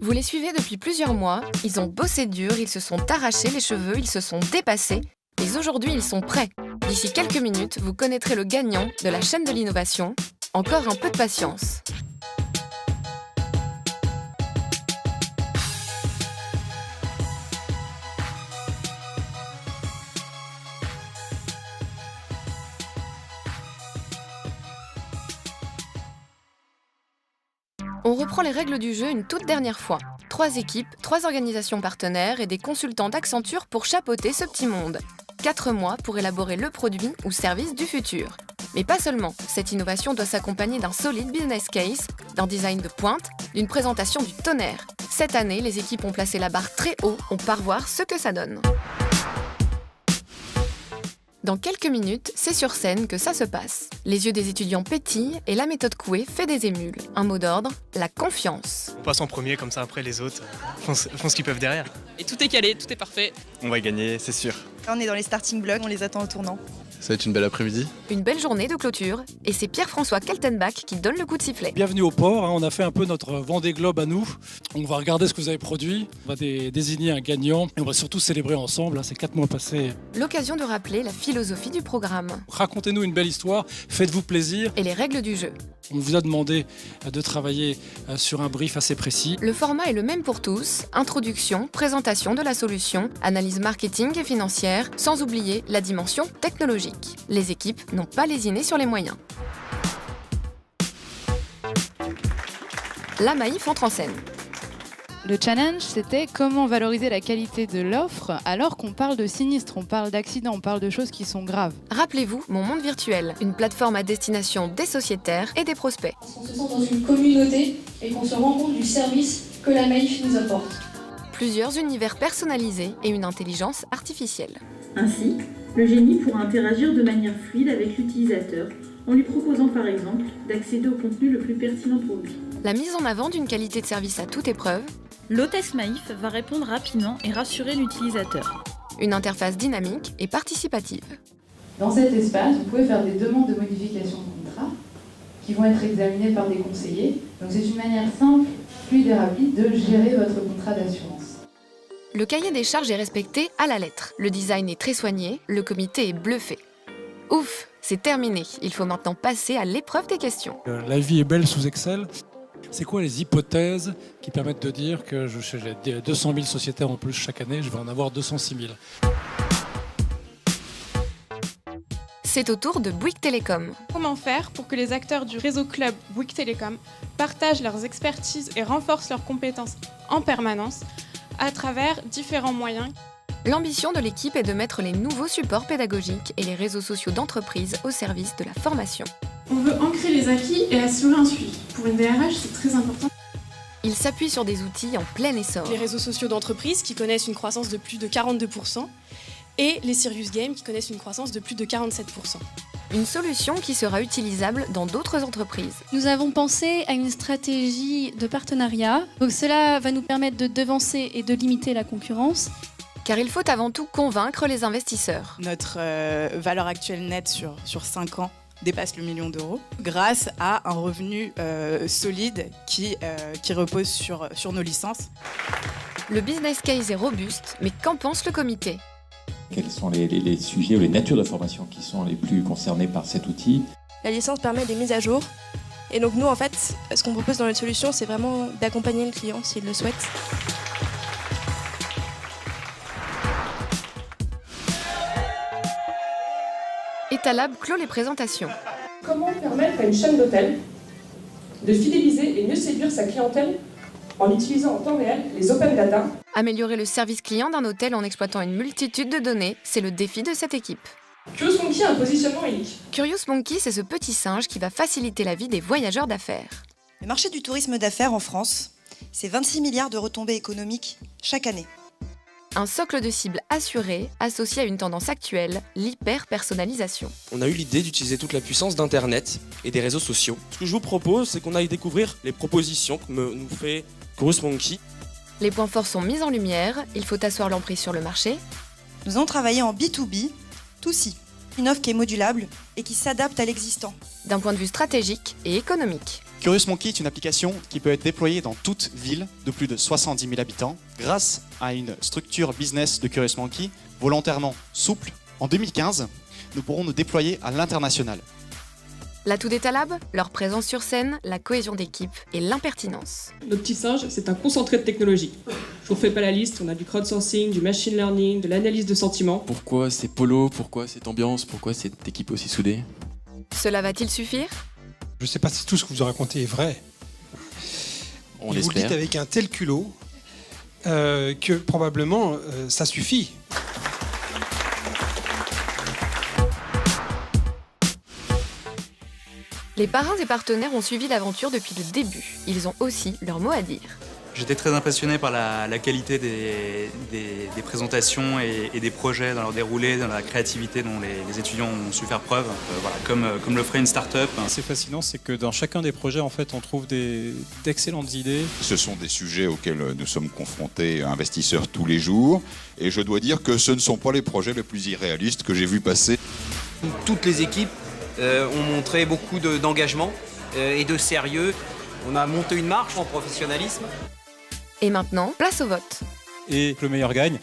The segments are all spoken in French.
Vous les suivez depuis plusieurs mois, ils ont bossé dur, ils se sont arrachés les cheveux, ils se sont dépassés, mais aujourd'hui ils sont prêts. D'ici quelques minutes, vous connaîtrez le gagnant de la chaîne de l'innovation. Encore un peu de patience. On reprend les règles du jeu une toute dernière fois. 3 équipes, 3 organisations partenaires et des consultants d'Accenture pour chapeauter ce petit monde. 4 mois pour élaborer le produit ou service du futur. Mais pas seulement, cette innovation doit s'accompagner d'un solide business case, d'un design de pointe, d'une présentation du tonnerre. Cette année, les équipes ont placé la barre très haut, on part voir ce que ça donne. Dans quelques minutes, c'est sur scène que ça se passe. Les yeux des étudiants pétillent et la méthode Coué fait des émules. Un mot d'ordre, la confiance. On passe en premier, comme ça après les autres font ce qu'ils peuvent derrière. Et tout est calé, tout est parfait. On va gagner, c'est sûr. On est dans les starting blocks, on les attend au tournant. Ça va être une belle après-midi. Une belle journée de clôture, et c'est Pierre-François Keltenbach qui donne le coup de sifflet. Bienvenue au port, on a fait un peu notre Vendée Globe à nous. On va regarder ce que vous avez produit, on va désigner un gagnant et on va surtout célébrer ensemble, ces 4 mois passés. L'occasion de rappeler la philosophie du programme. Racontez-nous une belle histoire, faites-vous plaisir. Et les règles du jeu. On vous a demandé de travailler sur un brief assez précis. Le format est le même pour tous, introduction, présentation de la solution, analyse marketing et financière, sans oublier la dimension technologique. Les équipes n'ont pas lésiné sur les moyens. La Maïf entre en scène. Le challenge, c'était comment valoriser la qualité de l'offre alors qu'on parle de sinistres, on parle d'accidents, on parle de choses qui sont graves. Rappelez-vous, Mon Monde Virtuel, une plateforme à destination des sociétaires et des prospects. On se sent dans une communauté et qu'on se rend compte du service que la Maïf nous apporte. Plusieurs univers personnalisés et une intelligence artificielle. Ainsi, le génie pourra interagir de manière fluide avec l'utilisateur, en lui proposant par exemple d'accéder au contenu le plus pertinent pour lui. La mise en avant d'une qualité de service à toute épreuve. L'hôtesse Maïf va répondre rapidement et rassurer l'utilisateur. Une interface dynamique et participative. Dans cet espace, vous pouvez faire des demandes de modification de contrat qui vont être examinées par des conseillers. Donc c'est une manière simple, fluide et rapide de gérer votre contrat d'assurance. Le cahier des charges est respecté à la lettre. Le design est très soigné, le comité est bluffé. Ouf, c'est terminé. Il faut maintenant passer à l'épreuve des questions. La vie est belle sous Excel. C'est quoi les hypothèses qui permettent de dire que j'ai 200 000 sociétaires en plus chaque année, je vais en avoir 206 000 ? C'est au tour de Bouygues Télécom. Comment faire pour que les acteurs du réseau club Bouygues Télécom partagent leurs expertises et renforcent leurs compétences en permanence à travers différents moyens? L'ambition de l'équipe est de mettre les nouveaux supports pédagogiques et les réseaux sociaux d'entreprise au service de la formation. On veut ancrer les acquis et assurer un suivi. Pour une DRH, c'est très important. Il s'appuie sur des outils en plein essor. Les réseaux sociaux d'entreprise qui connaissent une croissance de plus de 42% et les Serious Games qui connaissent une croissance de plus de 47%. Une solution qui sera utilisable dans d'autres entreprises. Nous avons pensé à une stratégie de partenariat. Donc cela va nous permettre de devancer et de limiter la concurrence. Car il faut avant tout convaincre les investisseurs. Notre valeur actuelle nette sur 5 ans dépasse le million d'euros grâce à un revenu solide qui repose sur nos licences. Le business case est robuste, mais qu'en pense le comité ? Quels sont les sujets ou les natures de formation qui sont les plus concernés par cet outil ? La licence permet des mises à jour. Et donc nous, en fait, ce qu'on propose dans notre solution, c'est vraiment d'accompagner le client s'il le souhaite. Etalab clôt les présentations. Comment permettre à une chaîne d'hôtels de fidéliser et mieux séduire sa clientèle en utilisant en temps réel les open data? Améliorer le service client d'un hôtel en exploitant une multitude de données, c'est le défi de cette équipe. Curious Monkey a un positionnement unique. Curious Monkey, c'est ce petit singe qui va faciliter la vie des voyageurs d'affaires. Le marché du tourisme d'affaires en France, c'est 26 milliards de retombées économiques chaque année. Un socle de cible assuré, associé à une tendance actuelle, l'hyper-personnalisation. On a eu l'idée d'utiliser toute la puissance d'Internet et des réseaux sociaux. Ce que je vous propose, c'est qu'on aille découvrir les propositions que nous fait Curious Monkey. Les points forts sont mis en lumière, il faut asseoir l'emprise sur le marché. Nous allons travailler en B2B, une offre qui est modulable et qui s'adapte à l'existant. D'un point de vue stratégique et économique. Curious Monkey est une application qui peut être déployée dans toute ville de plus de 70 000 habitants grâce à une structure business de Curious Monkey volontairement souple. En 2015, nous pourrons nous déployer à l'international. L'atout des Talab, leur présence sur scène, la cohésion d'équipe et l'impertinence. Notre petit singe, c'est un concentré de technologie. Je vous refais pas la liste, on a du crowdsourcing, du machine learning, de l'analyse de sentiments. Pourquoi c'est polo? Pourquoi cette ambiance? Pourquoi cette équipe aussi soudée? Cela va-t-il suffire? Je ne sais pas si tout ce que vous racontez est vrai. On Et vous le dites avec un tel culot que probablement ça suffit. Les parrains et partenaires ont suivi l'aventure depuis le début. Ils ont aussi leur mot à dire. J'étais très impressionné par la qualité des présentations et des projets dans leur déroulé, dans la créativité dont les étudiants ont su faire preuve, comme le ferait une start-up. C'est fascinant, c'est que dans chacun des projets, en fait, on trouve d'excellentes idées. Ce sont des sujets auxquels nous sommes confrontés, investisseurs, tous les jours. Et je dois dire que ce ne sont pas les projets les plus irréalistes que j'ai vus passer. Toutes les équipes ont montré beaucoup d'engagement et de sérieux. On a monté une marche en professionnalisme. Et maintenant, place au vote. Et que le meilleur gagne.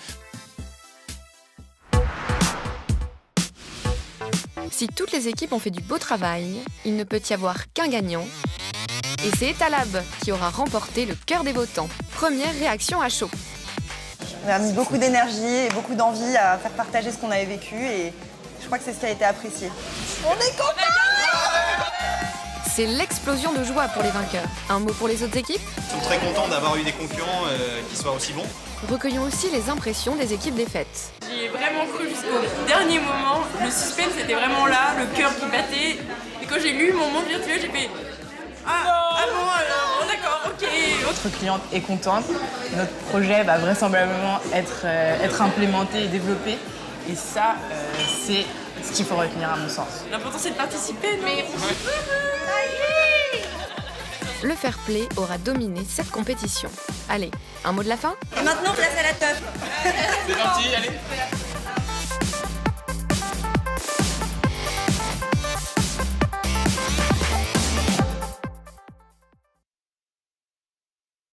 Si toutes les équipes ont fait du beau travail, il ne peut y avoir qu'un gagnant. Et c'est Talab qui aura remporté le cœur des votants. Première réaction à chaud. On a mis beaucoup d'énergie et beaucoup d'envie à faire partager ce qu'on avait vécu et je crois que c'est ce qui a été apprécié. On est contents! C'est l'explosion de joie pour les vainqueurs. Un mot pour les autres équipes? Nous sommes très contents d'avoir eu des concurrents qui soient aussi bons. Recueillons aussi les impressions des équipes défaites. J'y ai vraiment cru jusqu'au dernier moment. Le suspense était vraiment là, le cœur qui battait. Et quand j'ai lu mon monde virtuel, j'ai fait d'accord, ok. Notre cliente est contente. Notre projet va vraisemblablement être implémenté et développé. Et ça, c'est ce qu'il faut retenir à mon sens. L'important c'est de participer, mais... Le fair play aura dominé cette compétition. Allez, un mot de la fin? Et maintenant, place à la teuf. C'est parti, allez.